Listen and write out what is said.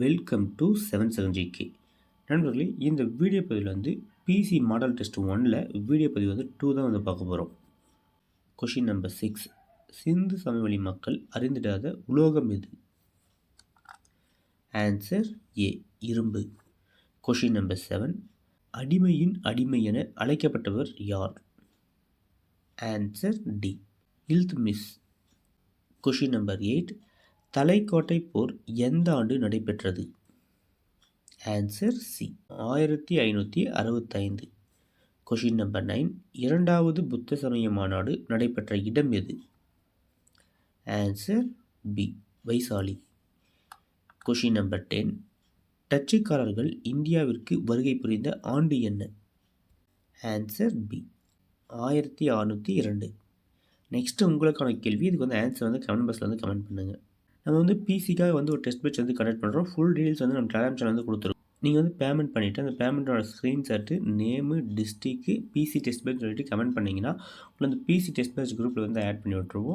Welcome to 77GK. நண்பர்களே, இந்த video பதிவில் வந்து பிசி மாடல் டெஸ்ட் 1ல் வீடியோ பதிவு வந்து 2 தான் வந்து பார்க்க போகிறோம். Question number 6. சிந்து சமவெளி மக்கள் அறிந்திடாத உலோகம் எது? ஆன்சர் ஏ, இரும்பு. Question number 7. அடிமையின் அடிமை என அழைக்கப்பட்டவர் யார்? Answer D, Iltutmish. Question number 8. Talikota போர் எந்த ஆண்டு நடைபெற்றது? Answer C, 1565. Question number 9. இரண்டாவது புத்த சமய மாநாடு நடைபெற்ற இடம் எது? Answer B, Vaishali. Question number 10. டச்சுக்காரர்கள் இந்தியாவிற்கு வருகை புரிந்த ஆண்டு என்ன? Answer B, 1602. நெக்ஸ்ட்டு உங்களுக்கான கேள்வி. இதுக்கு வந்து ஆன்சர் வந்து கமெண்ட் பாக்ஸில் வந்து கமெண்ட் பண்ணுங்கள். நம்ம வந்து பிசிக்காக வந்து ஒரு டெஸ்ட் பேட்ச் வந்து கனெக்ட் பண்ணுறோம். ஃபுல் டீடைல்ஸ் வந்து நம்ம டெலிகிராம் சேனல் வந்து கொடுத்துருக்கோம். நீங்கள் வந்து பேமெண்ட் பண்ணிவிட்டு அந்த பேமெண்ட்டோட ஸ்க்ரீன்ஷாட்டு, நேமு, டிஸ்ட்ரிக்கு, பிசி டெஸ்ட் பேட்ச் சொல்லிட்டு கமெண்ட் பண்ணிங்கன்னா உங்களை அந்த பிசி டெஸ்ட் பேட்ச் குரூப்பில் வந்து ஆட் பண்ணி விட்ருவோம்.